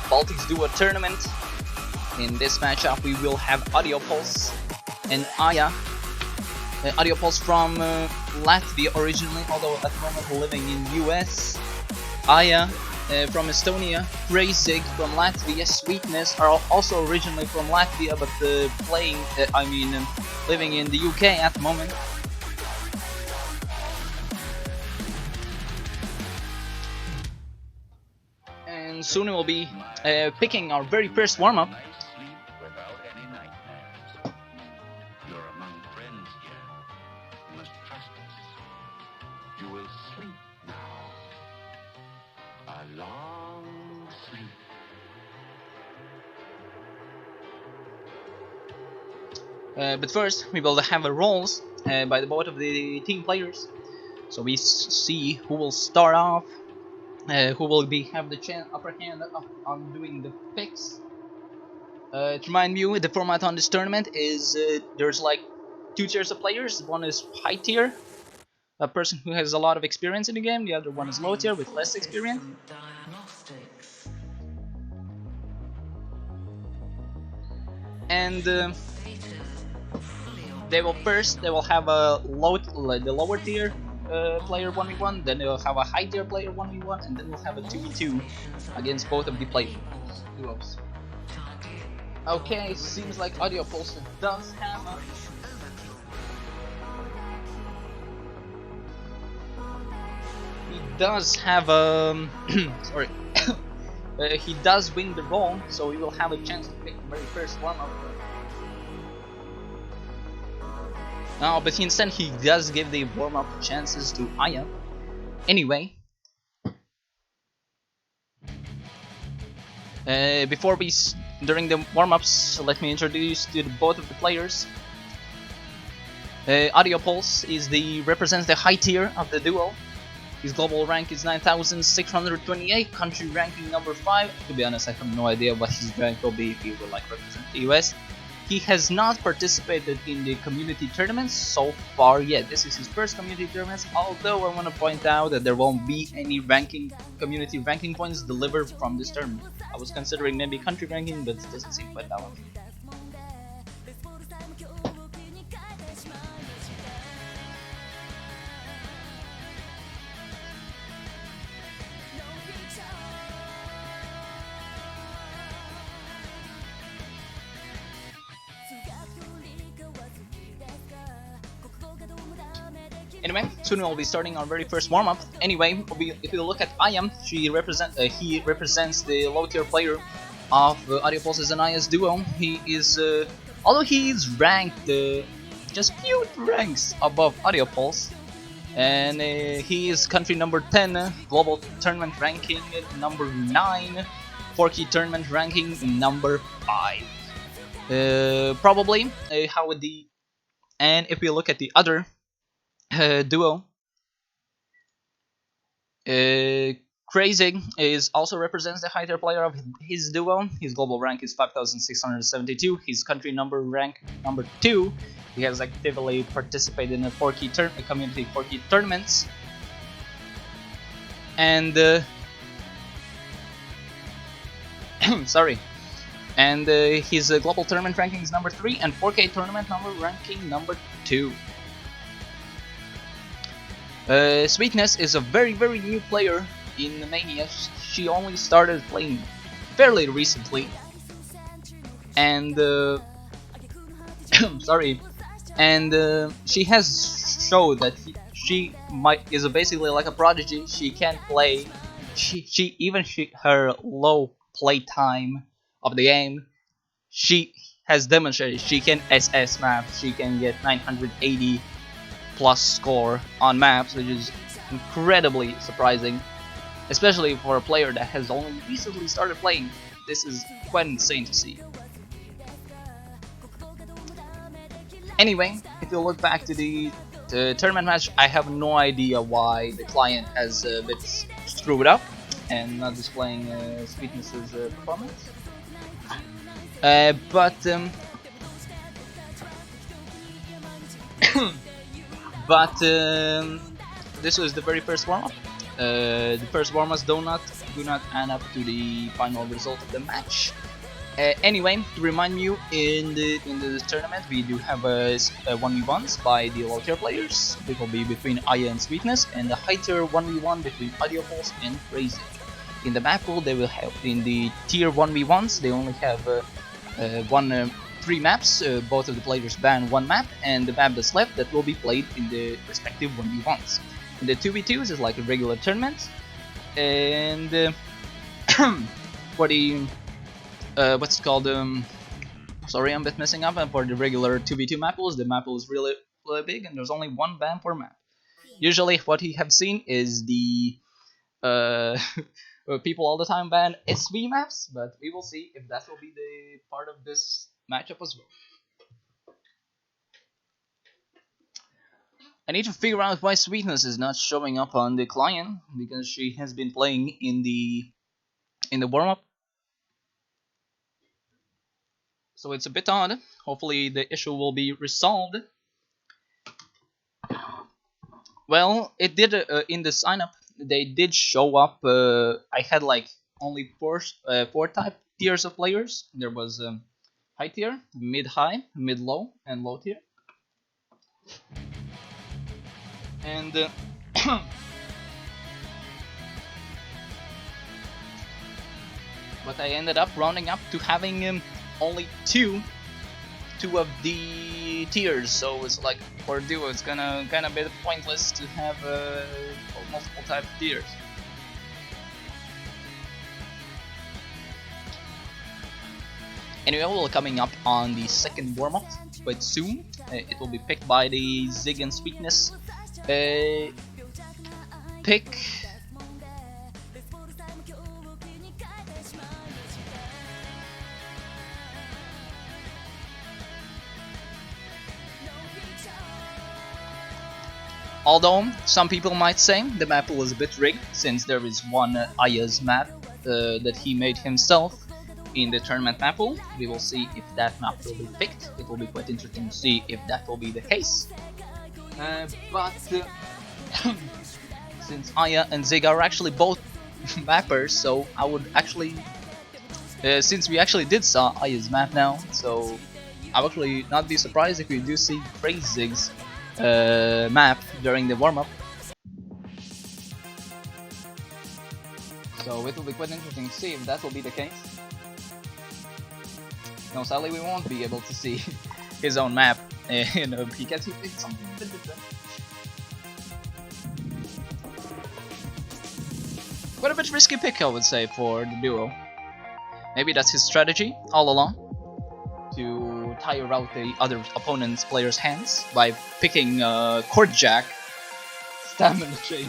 Baltic's duo tournament. In this matchup, we will have Adiopulse and Aya. Adiopulse from Latvia originally, although at the moment living in US. Aya from Estonia. CrayZigg from Latvia. Sweetness are also originally from Latvia, but living in the UK at the moment. And soon we'll be picking our very first warm-up. But first, we will have a roles by the both of the team players. So we see who will start off, who will have the upper hand on doing the picks. To remind you, the format on this tournament is there's like 2 tiers of players. One is high tier, a person who has a lot of experience in the game. The other one is low tier with less experience. And they will have the lower tier player 1v1, then they will have a high tier player 1v1, and then we'll have a 2v2 against both of the duos. Okay, seems like Adiopulse does have a sorry. He does win the role, so he will have a chance to pick the very first warm-up. But instead he does give the warm-up chances to Aya. Anyway, during the warm-ups, let me introduce to both of the players. Adiopulse represents the high tier of the duo. His global rank is 9,628, country ranking number 5. To be honest, I have no idea what his rank will be if he will represent the US. He has not participated in the community tournaments so far yet. This is his first community tournament, although I want to point out that there won't be any community ranking points delivered from this tournament. I was considering maybe country ranking, but it doesn't seem quite that one. Anyway, soon we'll be starting our very first warm-up. Anyway, if you look at Aya, he represents the low tier player of Adiopulse and Aya's duo. He is, although he is ranked just few ranks above Adiopulse, and he is country number 10, global tournament ranking number 9, 4-key tournament ranking number 5. Probably how would the and if we look at the other duo, CrayZigg also represents the high tier player of his duo. His global rank is 5,672. His country rank number 2. He has actively participated in a community 4-key tournaments. And sorry. And his global tournament ranking is number 3, and 4K tournament ranking number 2. Sweetness is a very new player in Mania. She only started playing fairly recently, and sorry, and she has showed that she is basically like a prodigy. She can play. Her low play time of the game, she has demonstrated she can SS maps. She can get 980 plus score on maps, which is incredibly surprising, especially for a player that has only recently started playing. This is quite insane to see. Anyway, if you look back to the tournament match, I have no idea why the client has a bit screwed up and not displaying Sweetness's performance. But this was the very first warm-up. The first warm-ups do not do not add up to the final result of the match. Anyway, to remind you, in the tournament we do have a 1v1s by the low tier players. It will be between Aya and Sweetness, and the high tier 1v1 between Adiopulse and CrayZigg. In the map pool, they will have, in the tier 1v1s, they only have 3 maps. Both of the players ban 1 map, and the map that's left that will be played in the respective 1v1s. In the 2v2s is like a regular tournament, and for the what's it called? Sorry, I'm a bit messing up. And for the regular 2v2 map pools, the map pool is really big, and there's only 1 ban per map. Usually, what we have seen is the people all the time ban SV maps, but we will see if that will be the part of this matchup as well. I need to figure out why Sweetness is not showing up on the client, because she has been playing in the warm-up. So it's a bit odd. Hopefully the issue will be resolved. Well, it did in the sign-up. They did show up. I had like only 4 type tiers of players. There was high tier, mid-high, mid-low, and low tier. And but I ended up rounding up to having only two of the tiers, so it's like for duo it's gonna kinda be pointless to have multiple type of tiers. Anyway, we're coming up on the second warm-up quite soon. It will be picked by the Zigg and Sweetness pick. Although some people might say the map pool is a bit rigged, since there is one Aya's map that he made himself in the tournament map pool. We will see if that map will be picked. It will be quite interesting to see if that will be the case. But since Aya and Zigg are actually both mappers, so I would actually, since we actually did saw Aya's map now, so I would actually not be surprised if we do see CrayZigg's map during the warm-up. So it will be quite interesting to see if that will be the case. No, sadly we won't be able to see his own map. You know, he gets something a bit different. Quite a bit risky pick, I would say, for the duo. Maybe that's his strategy all along, to tire out the other opponent's player's hands by picking Court Jack, Stamina Chain.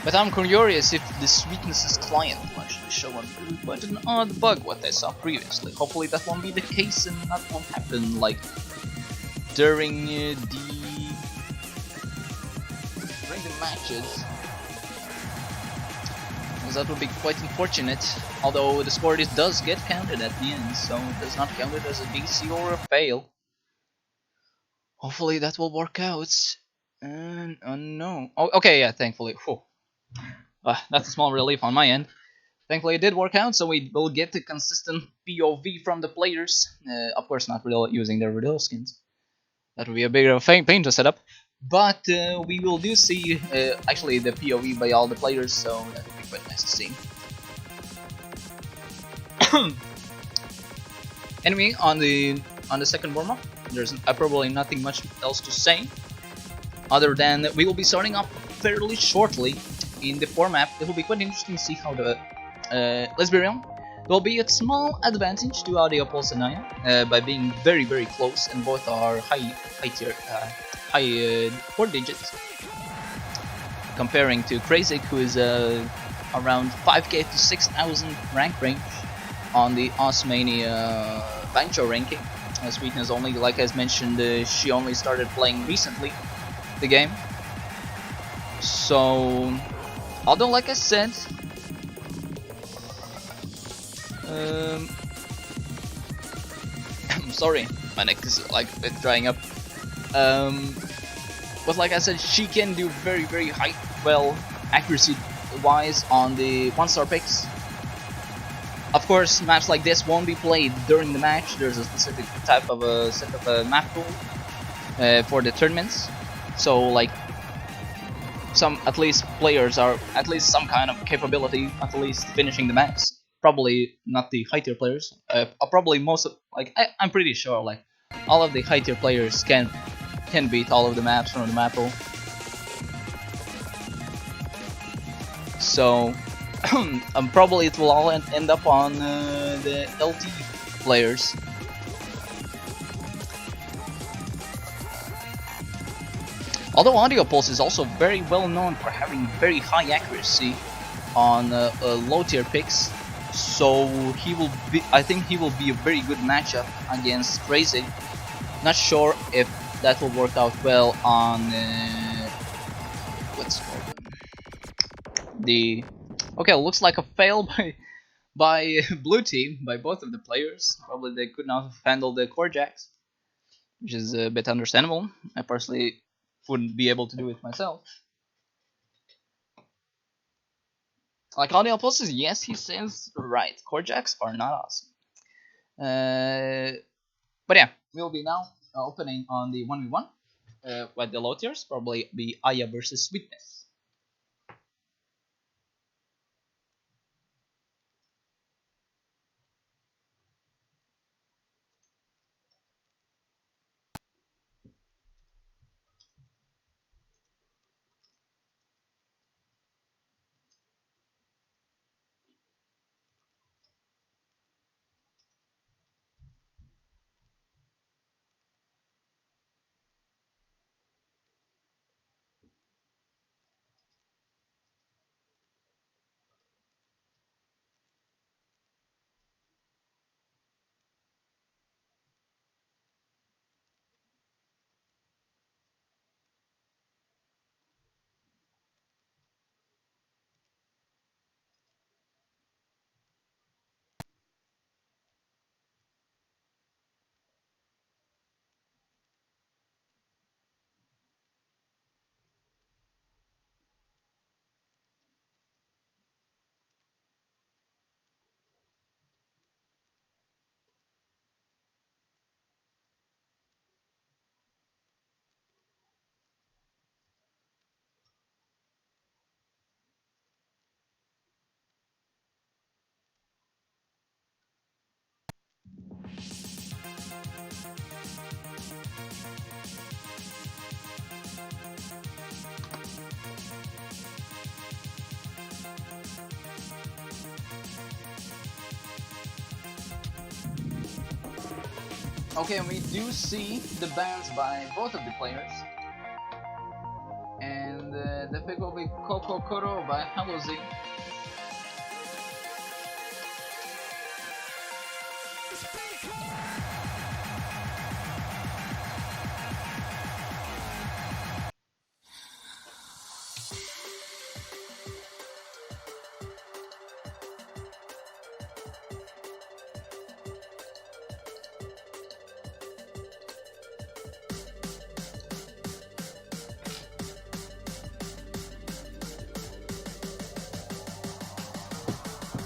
But I'm curious if the Sweetness's client will actually show up. Quite an odd bug what I saw previously. Hopefully that won't be the case and that won't happen like during the matches. Because that would be quite unfortunate. Although the score does get counted at the end, so it does not count it as a DC or a fail. Hopefully that will work out. And no. Oh, okay, yeah, thankfully. Whew. That's a small relief on my end. Thankfully it did work out, so we will get a consistent POV from the players. Of course not really using their real skins. That would be a bigger pain to set up. But we will do see actually the POV by all the players, so that would be quite nice to see. Anyway, on the second warm-up, there's probably nothing much else to say, other than that we will be starting up fairly shortly in the format. It will be quite interesting to see how the let's be real, there will be a small advantage to Adiopulse and Aya by being very close, and both are high 4 digits, comparing to CrayZigg, who is around 5k to 6,000 rank range on the Mania Bancho ranking. Sweetness only, like I mentioned, she only started playing recently the game. So, although like I said, I'm sorry, my neck is like a bit drying up. Um, but like I said, she can do very high, well, accuracy wise on the 1-star picks. Of course, maps like this won't be played during the match. There's a specific type of a set of a map pool for the tournaments. So like some at least players are at least some kind of capability at least finishing the maps. Probably not the high tier players. Probably most of, like I'm pretty sure like all of the high tier players can beat all of the maps from the map pool. So probably it will all end up on the LT players. Although Adiopulse is also very well known for having very high accuracy on low tier picks, so he will be. I think he will be a very good matchup against CrayZigg. Not sure if that will work out well on what's it called the. Okay, looks like a fail by blue team, by both of the players. Probably they could not handle the core jacks, which is a bit understandable. I personally wouldn't be able to do it myself. Like Adiopulse, yes, he says right. Core jacks are not awesome. But yeah, we'll be now opening on the 1v1 with the low tiers, probably be Aya versus Sweetness. Okay, and we do see the bans by both of the players. And the pick will be Coco Koro by CrayZigg.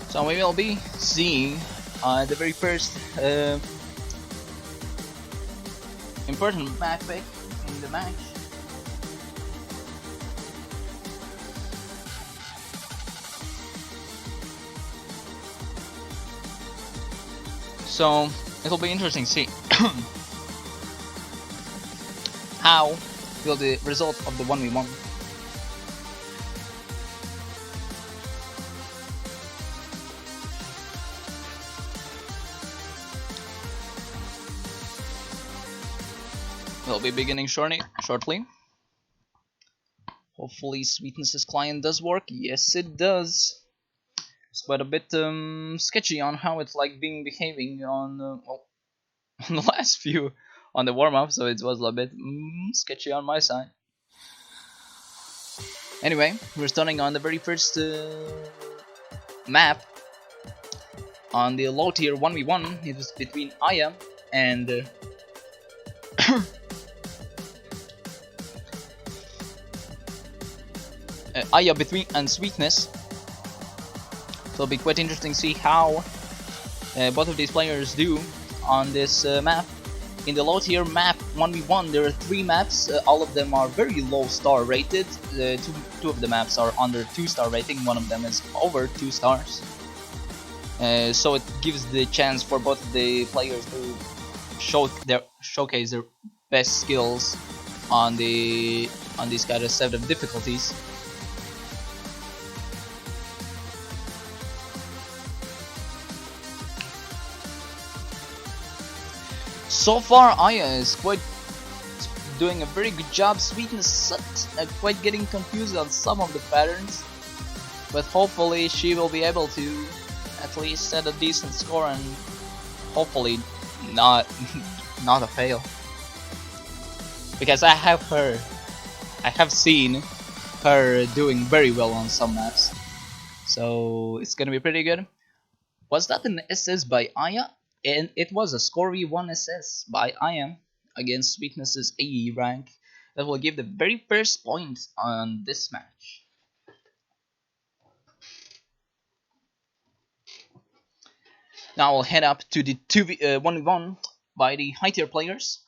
So we will be seeing the very first important map pick in the match. So it'll be interesting to see how will the result of the 1v1 will be beginning shortly. Hopefully Sweetness's client does work. Yes, it does. But a bit sketchy on how it's like behaving on well, on the last few on the warm up, so it was a bit sketchy on my side. Anyway, we're starting on the very first map On the low tier 1v1, it was between Aya and Aya between and Sweetness. So it'll be quite interesting to see how both of these players do on this map. In the low tier map 1v1, there are 3 maps. All of them are very low star rated. Two of the maps are under 2-star rating. One of them is over 2 stars. So it gives the chance for both of the players to showcase their best skills on these kind of set of difficulties. So far, Aya is quite doing a very good job. Sweetness quite getting confused on some of the patterns, but hopefully she will be able to at least set a decent score and hopefully not a fail. Because I have seen her doing very well on some maps, so it's gonna be pretty good. Was that an SS by Aya? And it was a score v1 SS by Aya against Sweetness's AE rank that will give the very first point on this match. Now we'll head up to the 1v1 by the high tier players.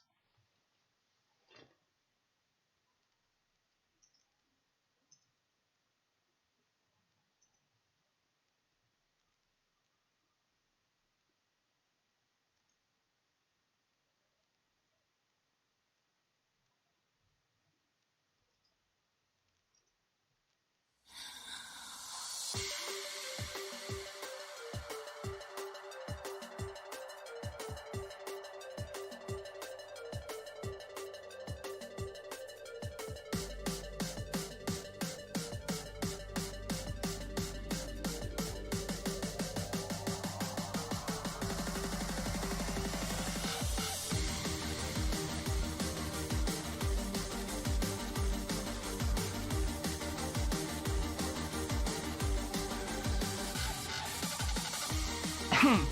And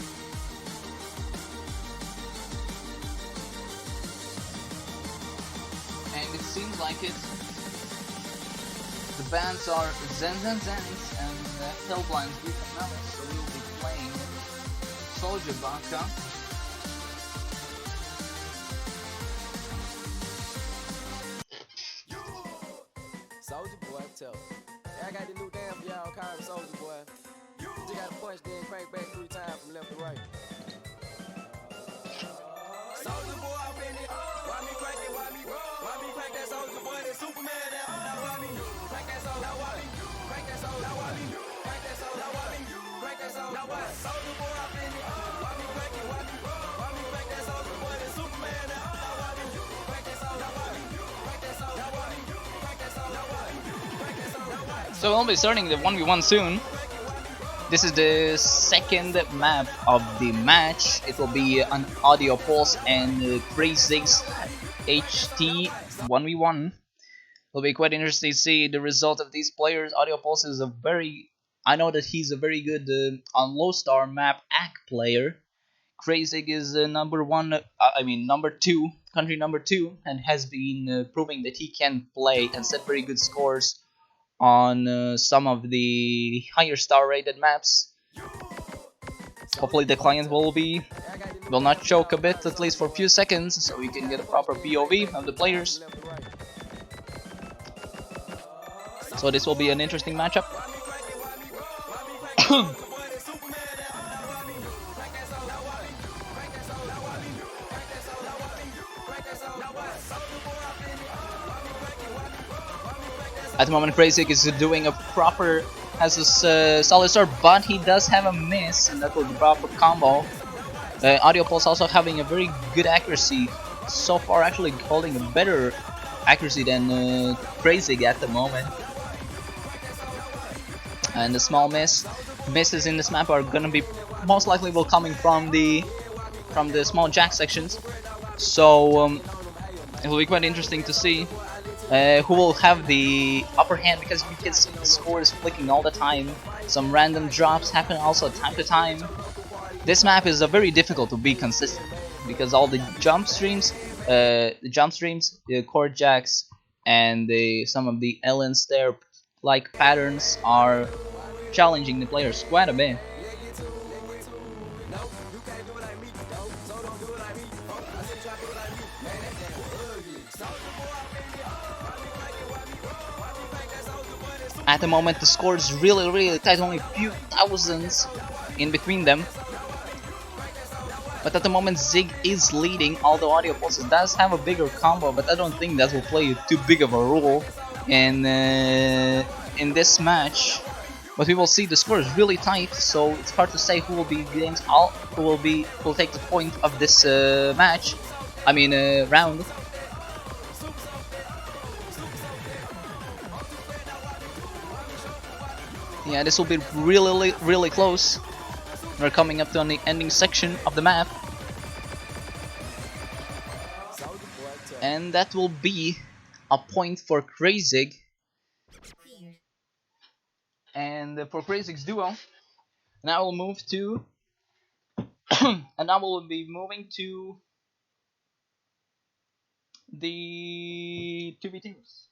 it seems like it. The bands are Zen and Hellblind's Weekend Malice, so we'll be playing Soldier Baka. Soldier boy, tell me. Yeah, I got the new damn for y'all, call him Soldier boy. You just gotta punch, then crank back 3 times from left to right. Soldier boy, I'm in it. Why me crank it? Why me crank that Soldier boy? That Superman, that why me crank that Soldier? Why me crank that Soldier? Why me crank that Soldier? Why me crank that Soldier? Why Soldier boy, I'm in it. Why me crank it? Why me crank that Soldier boy? That Superman, that why me crank that Soldier? Why me crank that Soldier? Why me crank that Soldier? Why me crank that Soldier? So we'll be starting the 1v1 soon. This is the second map of the match. It will be an Adiopulse and CrayZigg's HT 1v1. It'll be quite interesting to see the result of these players. Adiopulse is I know that he's a very good on low star map AC player. CrayZigg is number 2, country number 2, and has been proving that he can play and set very good scores on some of the higher star rated maps. Hopefully the client will not choke a bit, at least for a few seconds, so we can get a proper POV of the players. So this will be an interesting matchup. At the moment, CrayZigg is doing has a solid start, but he does have a miss, and that was the proper combo. Adiopulse also having a very good accuracy. So far, actually holding a better accuracy than CrayZigg at the moment. And the small misses in this map are gonna be most likely coming from the small jack sections. So it will be quite interesting to see who will have the upper hand, because you can see the score is flicking all the time. Some random drops happen also time to time. this map is very difficult to be consistent because all the jump streams, the chord jacks, and some of the Ellen stair like patterns are challenging the players quite a bit. At the moment, the score is really tight, only a few thousands in between them. But at the moment, Zig is leading, although Adiopulse does have a bigger combo, but I don't think that will play too big of a role in this match. But we will see. The score is really tight, so it's hard to say who will be who will take the point of this match. I mean, round. Yeah, this will be really close. We're coming up to the ending section of the map. And that will be a point for CrayZigg. And for CrayZigg's duo, now we'll move to and now we'll be moving to the 2v2s.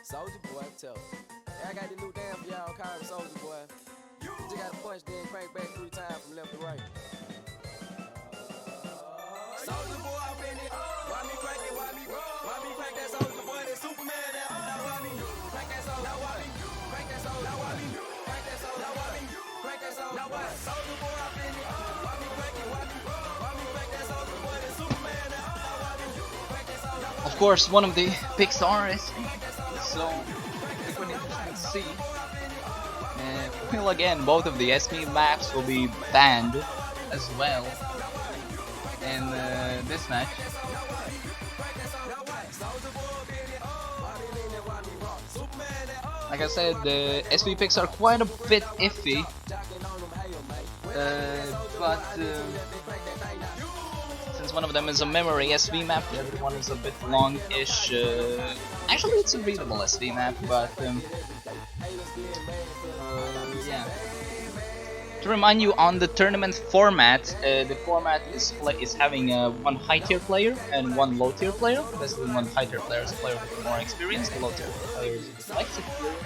Soldier boy, tell me. Yeah, I got the new damn for y'all, call him Soldier boy. You just gotta punch, then crank back 3 times from left to right. Soldier boy, I'm in it. Why me crank it? Why me crank that soldier boy? That Superman, that why me crank that soldier? Now why me crank that soldier? Now why me crank that soldier? Now why me crank that soldier? Now why soldier boy, I'm in it. Why me crank it? Why me crank that soldier boy? That Superman, that why me crank that soldier? Of course, one of the picks are SP, so it's going to be interesting to see. Well, again, both of the SP maps will be banned as well in this match. Like I said, the SP picks are quite a bit iffy, but since one of them is a memory SV map, the other one is a bit long-ish. Actually, it's a readable SV map, but yeah. To remind you, on the tournament format, the format is having one high-tier player and one low-tier player. Basically, one high-tier player is a player with more experience, the low-tier player is a less experience.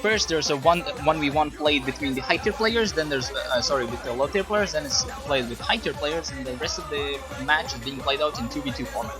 First, there's a 1v1 played between the high-tier players, then there's, with the low-tier players, then it's played with high-tier players, and the rest of the match is being played out in 2v2 format.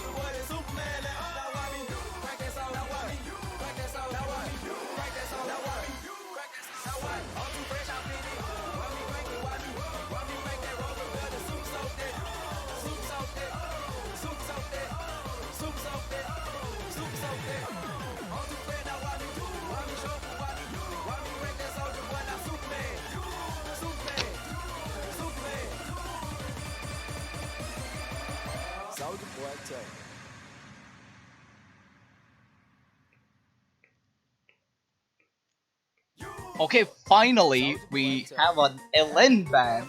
Okay, finally we have an LN ban,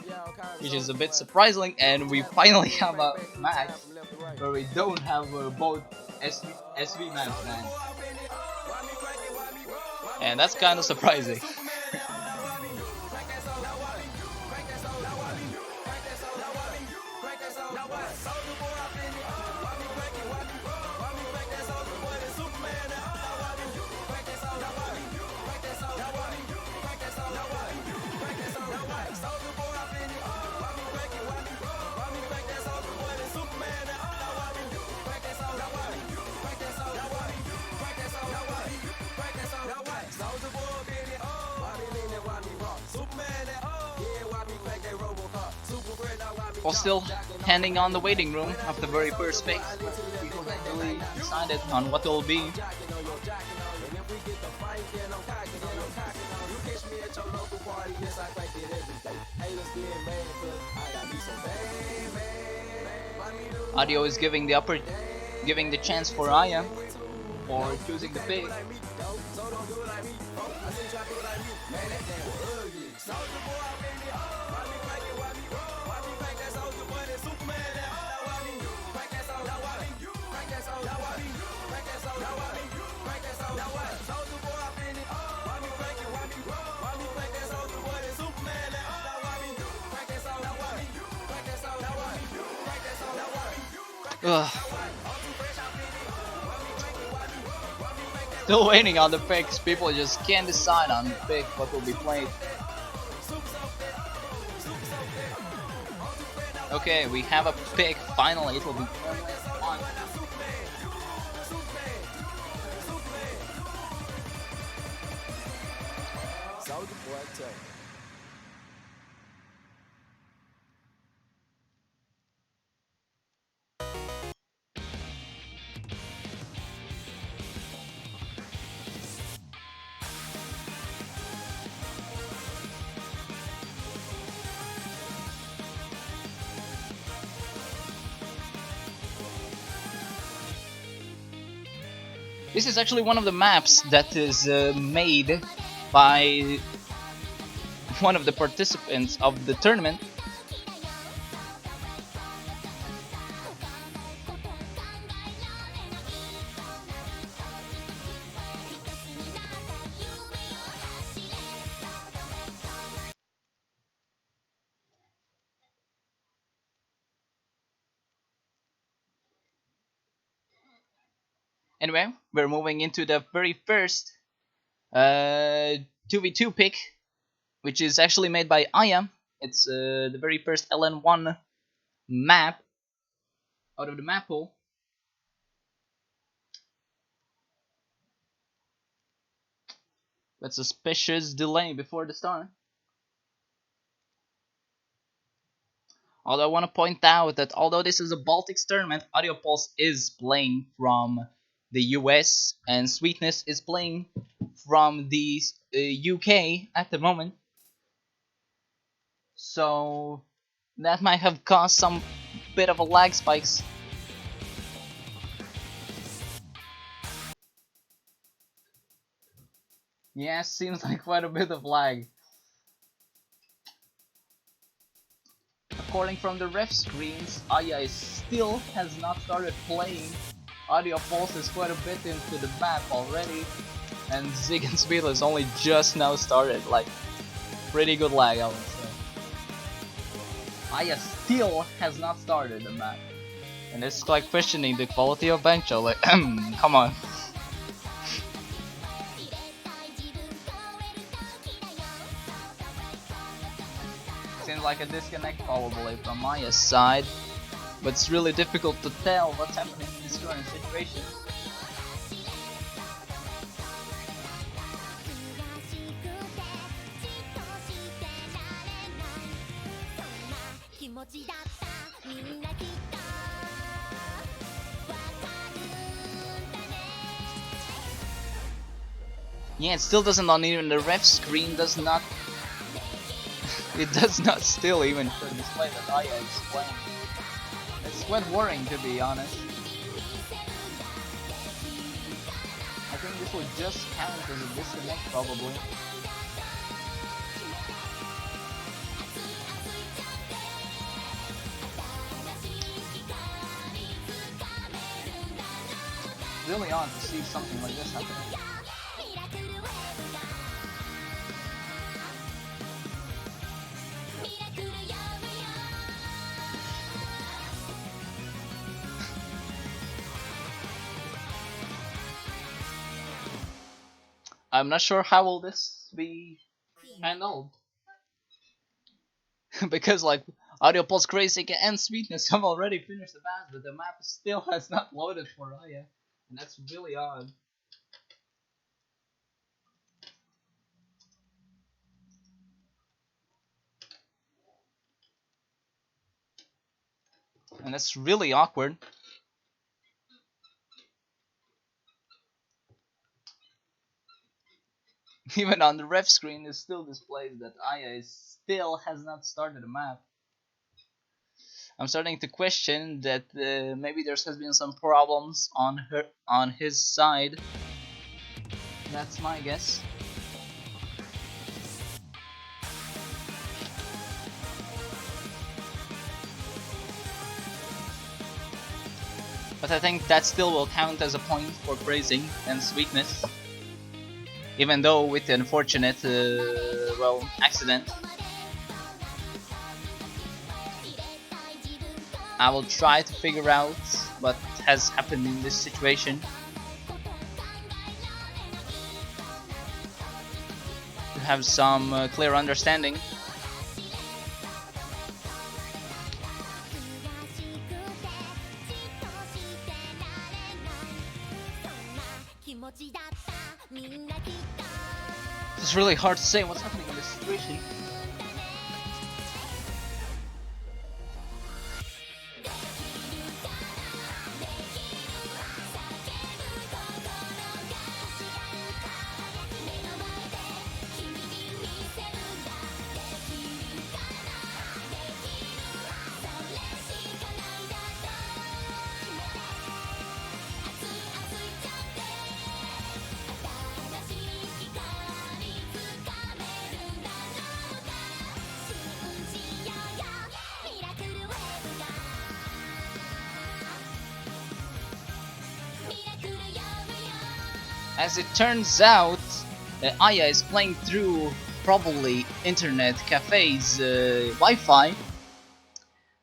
which is a bit surprising, and we finally have a match where we don't have both SV maps banned. And that's kind of surprising. While still handing on the waiting room of the very first pick, people actually decided on what it will be. Audio is giving giving the chance for Aya for choosing the pick. Ugh. Still waiting on the picks. People just can't decide on the pick what will be played. Okay, we have a pick. Finally, it will be on. This is actually one of the maps that is made by one of the participants of the tournament. Anyway, we're moving into the very first 2v2 pick, which is actually made by Aya. It's the very first LN1 map out of the map pool. With suspicious delay before the start. Although I want to point out that although this is a Baltic tournament, Adiopulse is playing from the US and Sweetness is playing from the UK at the moment. So that might have caused some bit of a lag spikes. Yeah, seems like quite a bit of lag. According from the ref screens, Aya still has not started playing. Adiopulse is quite a bit into the map already, and Zig and Speed has only just now started. Like, pretty good lag, I would say. Aya still has not started the map, and it's like questioning the quality of Bencho. Like, come on. Seems like a disconnect probably from Aya's side, but it's really difficult to tell what's happening in this current situation. Yeah, it still doesn't on even the ref screen does not. It does not still even display that Aya is playing. It's quite worrying to be honest. I think this would just count as a disconnect probably. Really odd to see something like this happening. I'm not sure how will this be handled. Because like Adiopulse, CrayZigg and Sweetness have already finished the match, but the map still has not loaded for Aya. And that's really odd. And that's really awkward. Even on the ref screen, it still displays that Aya still has not started a map. I'm starting to question that maybe there has been some problems on his side. That's my guess. But I think that still will count as a point for CrayZigg and Sweetness. Even though with the unfortunate, well, accident. I will try to figure out what has happened in this situation. To have some clear understanding. It's really hard to say what's happening in this situation. As it turns out, Aya is playing through probably internet cafe's Wi-Fi.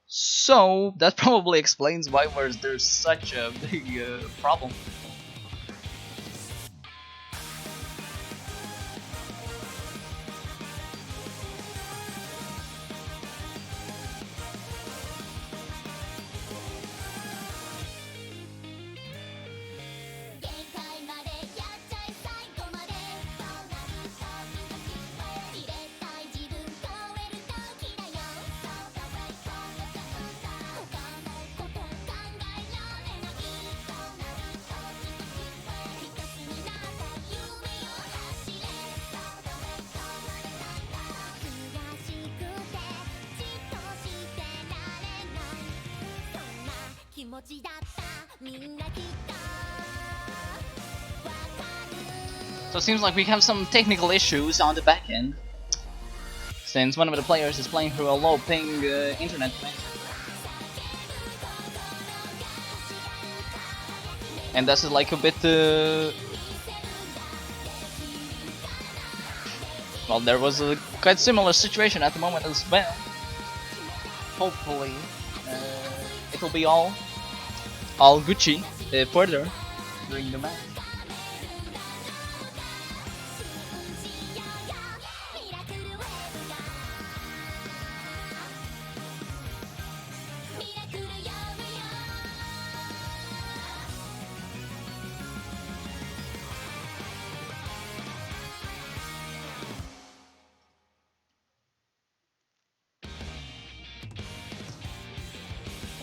So that probably explains why there's such a big problem. So it seems like we have some technical issues on the back end, since one of the players is playing through a low ping internet connection. And that's like a bit well, there was a quite similar situation at the moment as well. Hopefully it'll be all Gucci further during the match.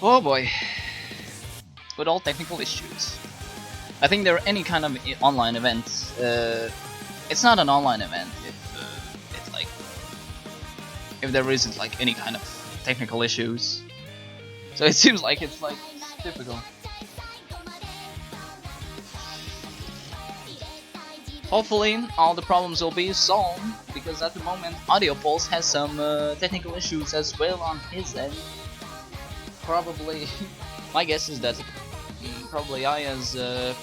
Oh boy. With all technical issues. I think there are any kind of online event. It's not an online event if it's like if there isn't like any kind of technical issues. So it seems like it's like typical. Hopefully all the problems will be solved, because at the moment Adiopulse has some technical issues as well on his end. Probably, my guess is that probably Aya's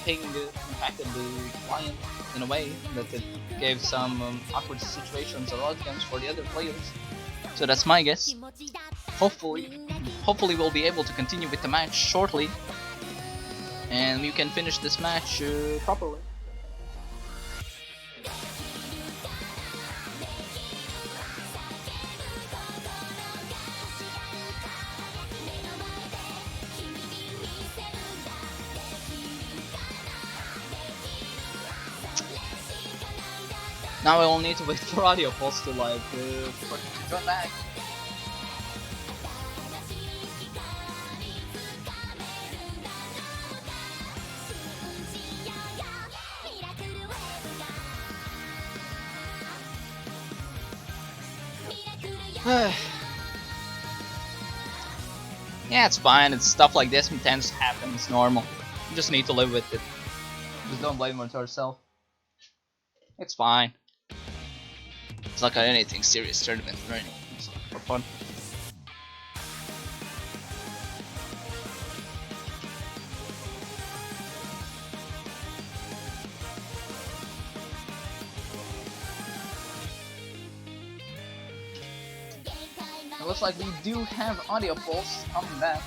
ping impacted the client in a way that it gave some awkward situations or outcomes for the other players. So that's my guess. Hopefully we'll be able to continue with the match shortly, and we can finish this match properly. Now I will need to wait for Adiopulse to like for him to join back. Yeah, it's fine. It's stuff like this tends to happen. It's normal. You just need to live with it. Just don't blame yourself. It's fine. It's not got anything serious tournament or anything. It's for fun. It looks like we do have Adiopulse coming back.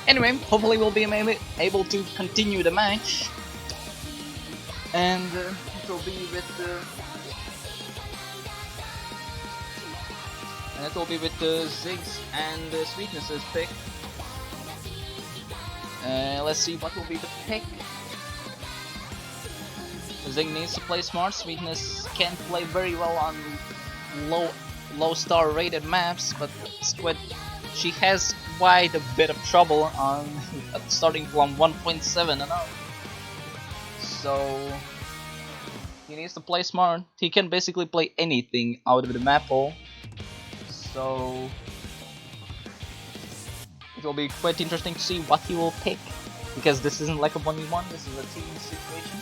Anyway, hopefully we'll be able to continue the match, and it will be with Ziggs and Sweetness's pick. Let's see what will be the pick. Zigg needs to play smart. Sweetness can play very well on low star rated maps, but she has quite a bit of trouble on starting from 1.7 and up. So he needs to play smart. He can basically play anything out of the map hole. So it will be quite interesting to see what he will pick, because this isn't like a 1v1, this is a team situation.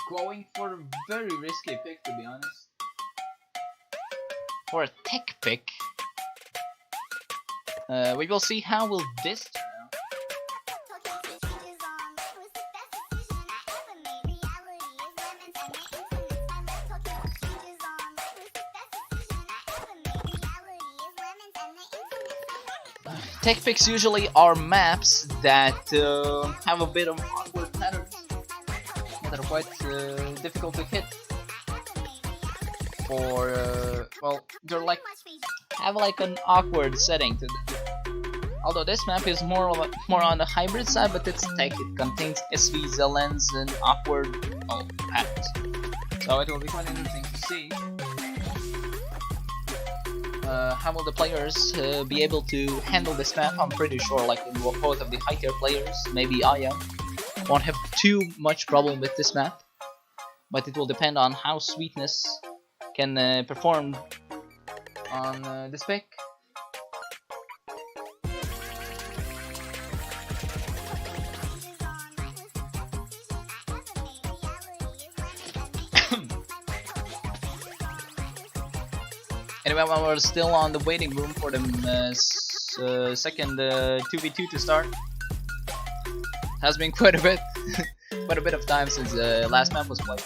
Going for a very risky pick, to be honest. For a tech pick. We will see how will this turn out. Tech picks usually are maps that have a bit of awkward patterns that are quite difficult to hit. For well, they're like have like an awkward setting to them. Although this map is more on the hybrid side, but it's tech. It contains SVs, LNs, and awkward patterns. So it will be quite interesting to see how will the players be able to handle this map. I'm pretty sure, like both of the high tier players, maybe Aya, won't have too much problem with this map, but it will depend on how Sweetness can perform on this pick. Anyway, while we're still on the waiting room for the second 2v2 to start, has been quite a bit, quite a bit of time since the last map was played.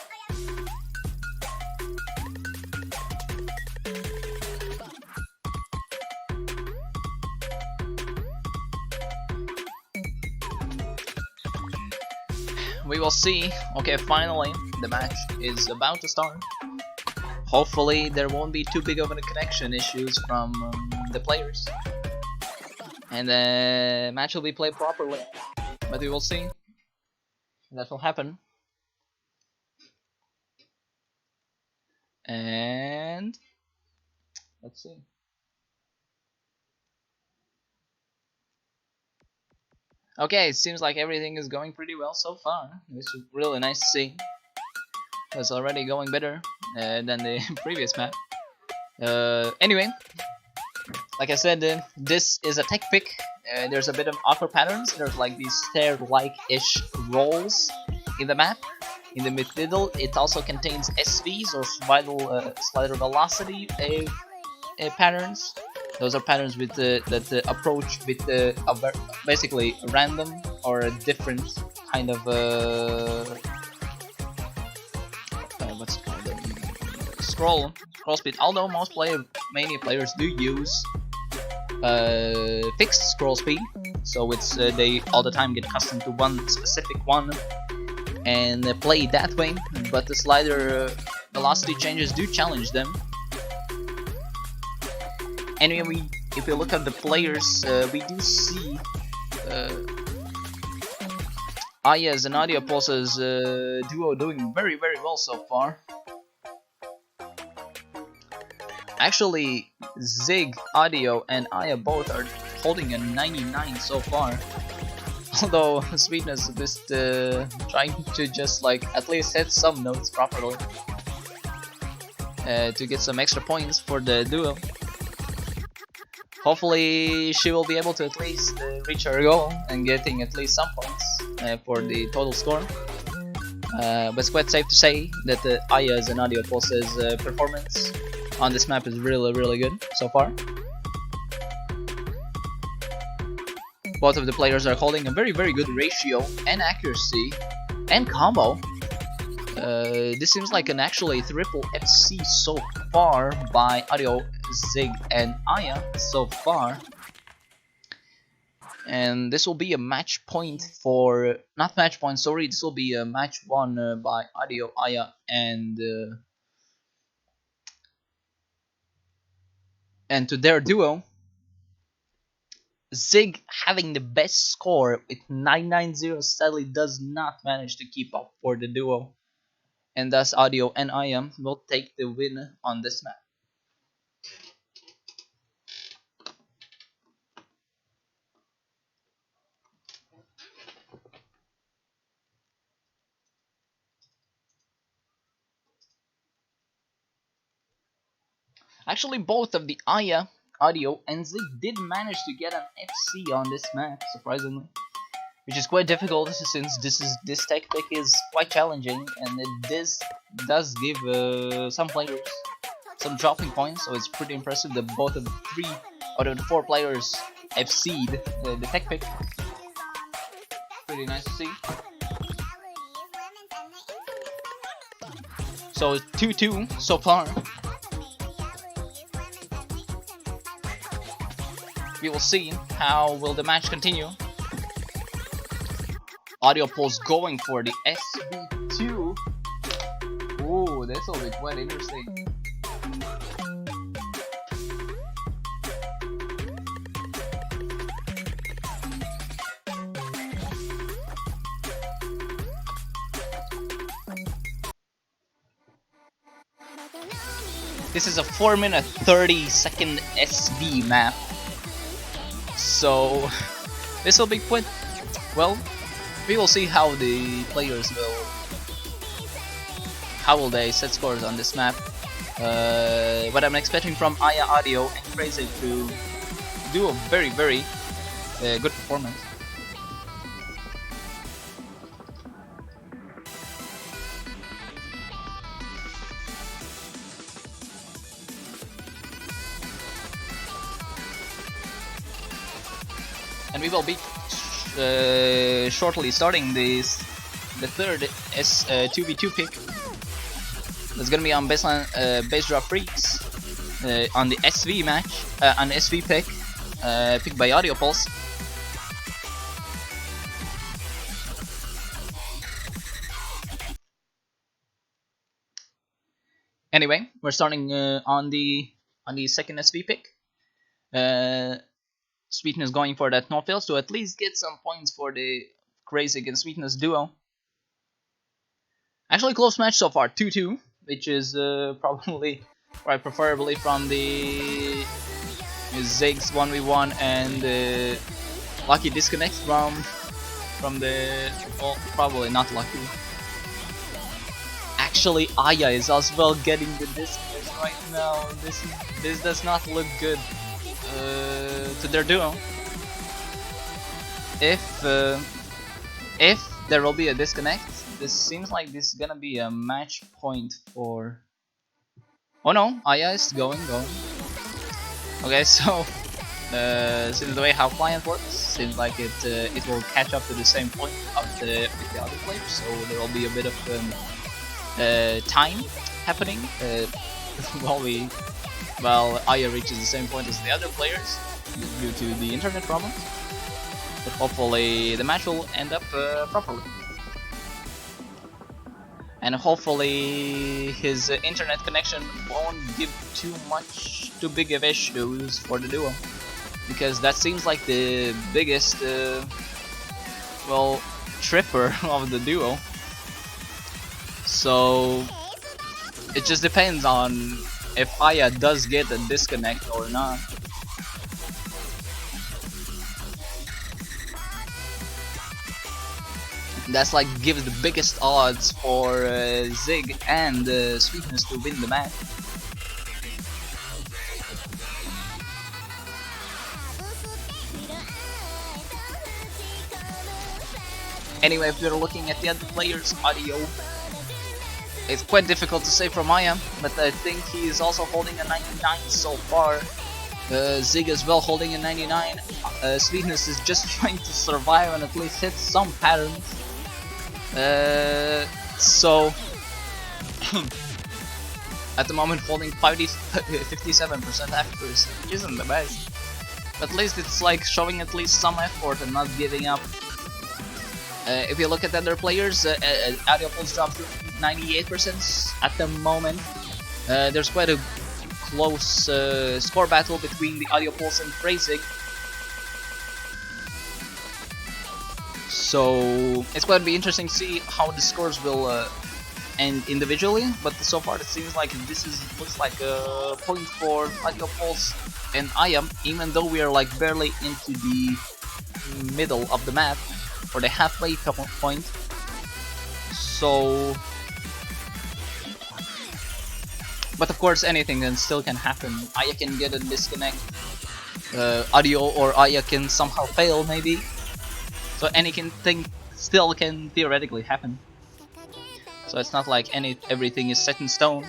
We will see. Okay, finally, the match is about to start. Hopefully there won't be too big of a connection issues from the players, and the match will be played properly, but we will see. That will happen. And let's see. Okay, it seems like everything is going pretty well so far. This is really nice to see. It's already going better than the previous map. Anyway, like I said, this is a tech pick. There's a bit of awkward patterns. There's like these stair-like-ish rolls in the map. In the middle, it also contains SVs or slider velocity patterns. Those are patterns with that approach with basically a random or a different kind of what's it called, scroll speed. Although most mania players do use fixed scroll speed, so it's they all the time get accustomed to one specific one and play that way. But the slider velocity changes do challenge them. Anyway, if we look at the players, we do see Aya's and Adiopulse's duo doing very well so far. Actually, Zig, Adio, and Aya both are holding a 99 so far. Although Sweetness is just trying to just like at least hit some notes properly to get some extra points for the duo. Hopefully she will be able to at least reach her goal and getting at least some points for the total score. But it's quite safe to say that Aya's and Adiopulse's performance on this map is really good so far. Both of the players are holding a very good ratio and accuracy and combo. This seems like an actually triple FC so far by Adio, Zig, and Aya so far. And this will be a match point for, not match point, sorry, this will be a match won by Adio, Aya, and to their duo. Zig having the best score with 990 sadly does not manage to keep up for the duo, and thus Adio and Aya will take the win on this map. Actually, both of the Aya, Adio, and Zig did manage to get an FC on this map, surprisingly. Which is quite difficult since this tactic is quite challenging, and this does give some players some dropping points, so it's pretty impressive that both of the 3 out of the 4 players FC'd the tech pick. Pretty nice to see. So 2-2 so far. We will see how will the match continue. Adiopulse going for the SB2. Ooh, this will be quite interesting. This is a 4-minute 30-second SV map, so this will be quite well. We will see how the players will they set scores on this map. But I'm expecting from Aya, Adio, and CrayZigg to do a very good performance. And we will be shortly starting the third 2v2 pick. That's gonna be on baseline base drop freaks on the SV match, on the SV pick, picked by Adiopulse. Anyway, we're starting on the second SV pick. Sweetness going for that no-fails to at least get some points for the CrayZigg and Sweetness duo. Actually, close match so far, 2-2, which is probably quite preferably from the Zig's 1v1 and lucky disconnect from the, well, probably not lucky. Actually, Aya is as well getting the disconnect right now. This does not look good to their duo. If there will be a disconnect, this seems like this is gonna be a match point for. Oh no, Aya is going. Okay, so since the way how client works, seems like it will catch up to the same point of with the other players, so there will be a bit of time happening while we while Aya reaches the same point as the other players due to the internet problems. But hopefully the match will end up properly. And hopefully his internet connection won't give too big of issues for the duo, because that seems like the biggest well tripper of the duo. So it just depends on if Aya does get a disconnect or not. That's like gives the biggest odds for Zig and Sweetness to win the match. Anyway, if you're looking at the other players' audio, it's quite difficult to say from Maya, but I think he is also holding a 99 so far. Zig as well holding a 99. Sweetness is just trying to survive and at least hit some patterns. So at the moment holding 57% accuracy, which isn't the best. But at least it's like showing at least some effort and not giving up. If you look at other players, Adiopulse dropped to 98% at the moment. There's quite a close score battle between the Adiopulse and CrayZigg. So it's going to be interesting to see how the scores will end individually. But so far it seems like looks like a point for Adiopulse and Aya, even though we are like barely into the middle of the map, or the halfway point. So, but of course anything still can happen. Aya can get a disconnect, Audio or Aya can somehow fail maybe. So anything still can theoretically happen. So it's not like everything is set in stone.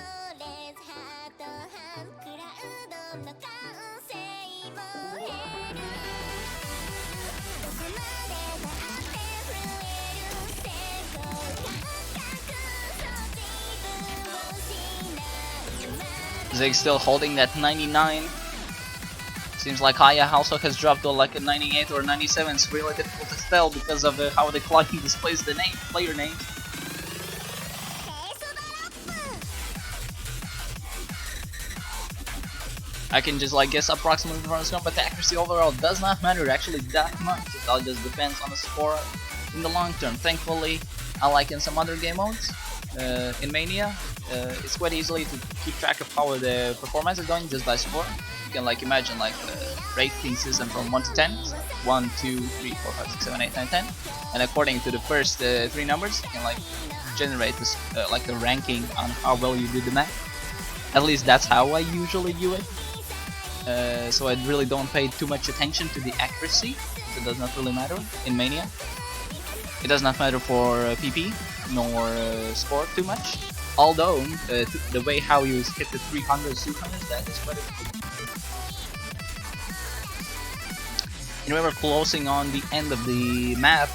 Zig still holding that 99. Seems like Aya also has dropped to like a 98 or 97. It's really difficult to tell because of how the client displays the player name. I can just like guess approximately the run's but the accuracy overall does not matter actually that much. It all just depends on the score in the long term. Thankfully, unlike in some other game modes, in Mania, it's quite easily to keep track of how the performance is going just by score. You can like imagine like the rating system from 1 to 10, 1, 2, 3, 4, 5, 6, 7, 8, 9, 10, and according to the first 3 numbers, you can like generate this like a ranking on how well you do the math. At least that's how I usually do it. So I really don't pay too much attention to the accuracy. It does not really matter in Mania. It does not matter for PP nor score too much. Although the way how you hit the 300s, 200s, that is quite a. You know, we're closing on the end of the map,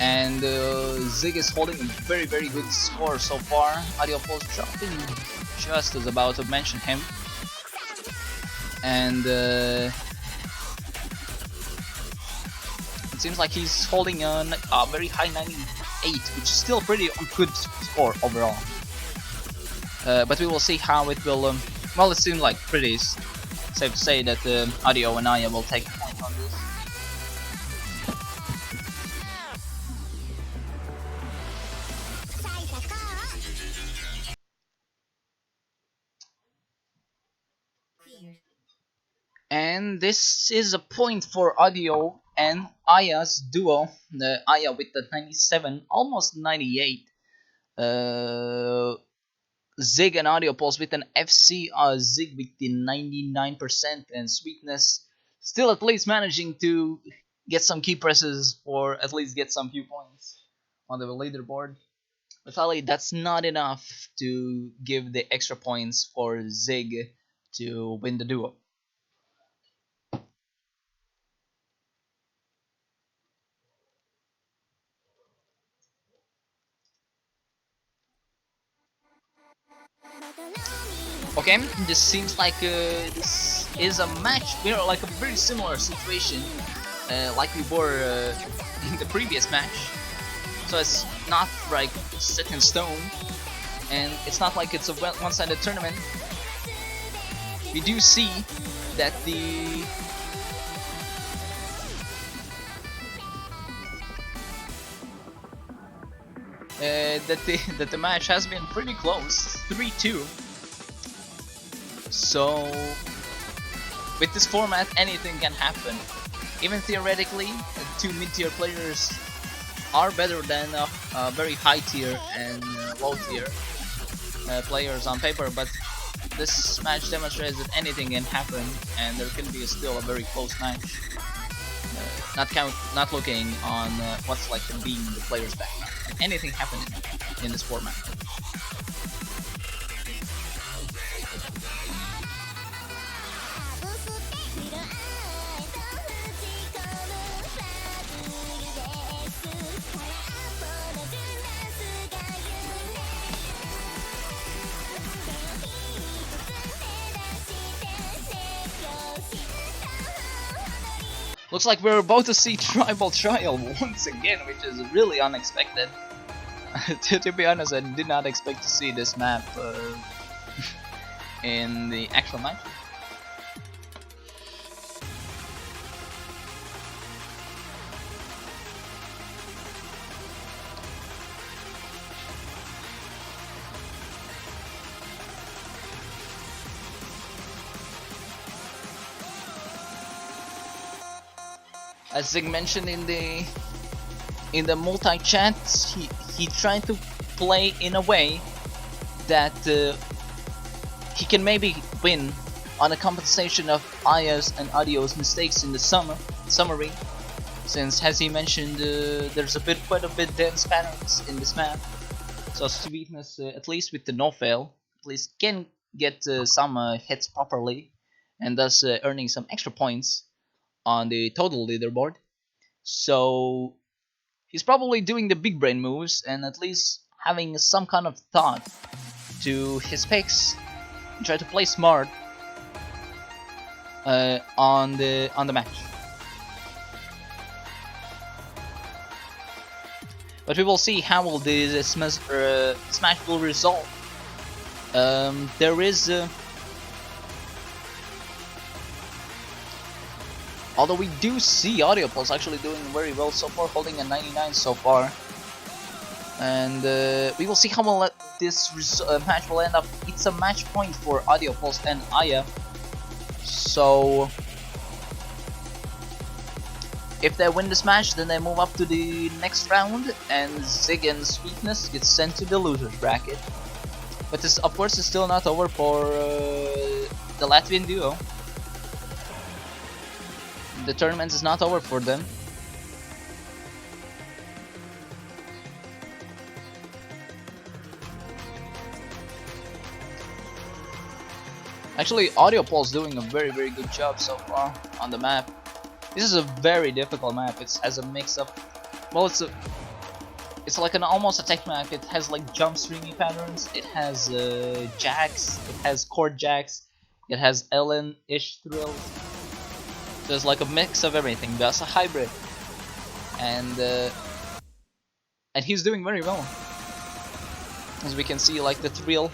and Zig is holding a very good score so far. Adiopulse dropping just as about to mention him. And it seems like he's holding a very high 98, which is still pretty good score overall. But we will see how it will. Well, it seems like pretty safe to say that Audio and Aya will take a point on this. And this is a point for Audio and Aya's duo. The Aya with the 97, almost 98. Zig and Adiopulse with an FC, Zig with the 99%, and Sweetness still at least managing to get some key presses or at least get some few points on the leaderboard. But sadly, that's not enough to give the extra points for Zig to win the duo. Okay, this seems like this is a match, like a very similar situation, like we were in the previous match. So it's not like set in stone, and it's not like it's a one-sided tournament. We do see that that the match has been pretty close, 3-2. So with this format, anything can happen. Even theoretically, two mid-tier players are better than very high tier and low tier players on paper, but this match demonstrates that anything can happen, and there can be still a very close match. Not looking on what's like being the player's background. Anything happening in this format. Looks like we're about to see Tribal Trial once again, which is really unexpected. To be honest, I did not expect to see this map in the actual match. As Zig mentioned in the multi chats, he tried to play in a way that he can maybe win on a compensation of Aya's and Adio's mistakes in the summary, since as he mentioned, there's quite a bit dense patterns in this map. So Sweetness, at least with the no fail, at least can get some hits properly, and thus earning some extra points on the total leaderboard. So he's probably doing the big brain moves and at least having some kind of thought to his picks and try to play smart on the match. But we will see how will the smash will resolve. There is although we do see Adiopulse actually doing very well so far, holding a 99 so far. And we will see how well this match will end up. It's a match point for Adiopulse and Aya. So if they win this match, then they move up to the next round, and Zig and Sweetness get sent to the losers bracket. But this, of course, is still not over for the Latvian duo. The tournament is not over for them. Actually, Adiopulse doing a very good job so far on the map. This is a very difficult map. It has a mix of, well, it's like an almost attack map. It has like jump streaming patterns. It has jacks. It has chord jacks. It has Ellen-ish thrills. So it's like a mix of everything. That's a hybrid, and he's doing very well. As we can see, like the thrill.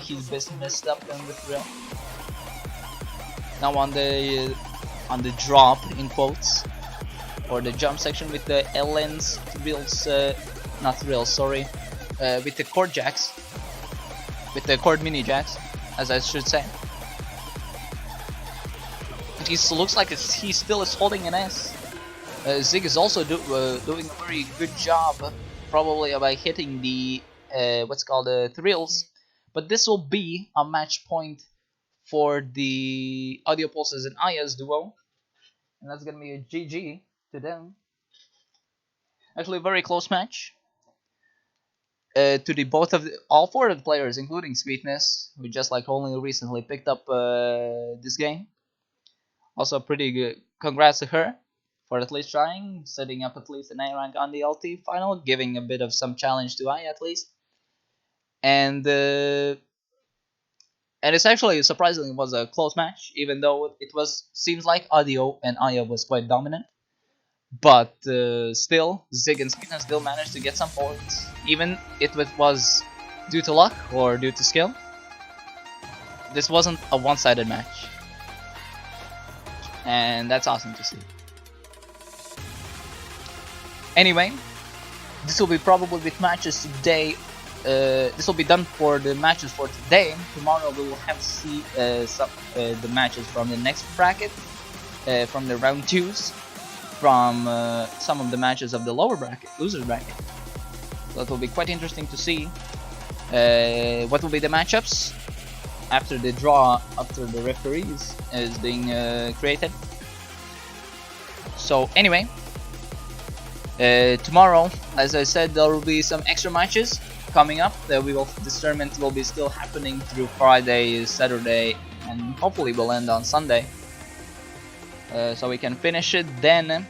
He's messed up on the thrill. Now on the drop in quotes, or the jump section with the Ellen's thrills, not thrills, sorry, with the chord jacks, with the chord mini jacks, as I should say. And he looks like he still is holding an S. Zig is also doing a very good job, probably by hitting the what's called thrills. But this will be a match point for the Adiopulses and Aya's duo, and that's gonna be a GG to them. Actually, a very close match. to the both of all four of the players, including Sweetness, who just like only recently picked up this game. Also pretty good. Congrats to her for at least trying, setting up at least an A rank on the LT final, giving a bit of some challenge to I at least. And it's actually surprisingly was a close match, even though it was seems like Audio and Aya was quite dominant. But still, Zig and Sweetness still managed to get some points, even if it was due to luck or due to skill. This wasn't a one-sided match, and that's awesome to see. Anyway, this will be probably with matches today. This will be done for the matches for today. Tomorrow we will have to see the matches from the next bracket, from the round 2s, from some of the matches of the lower bracket, losers bracket. So it will be quite interesting to see what will be the matchups after the draw, after the referees is being created. So anyway, tomorrow, as I said, there will be some extra matches coming up that we will determine will be still happening through Friday, Saturday, and hopefully will end on Sunday. So we can finish it then.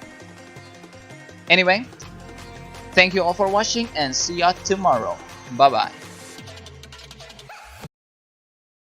Anyway, thank you all for watching and see ya tomorrow. Bye bye.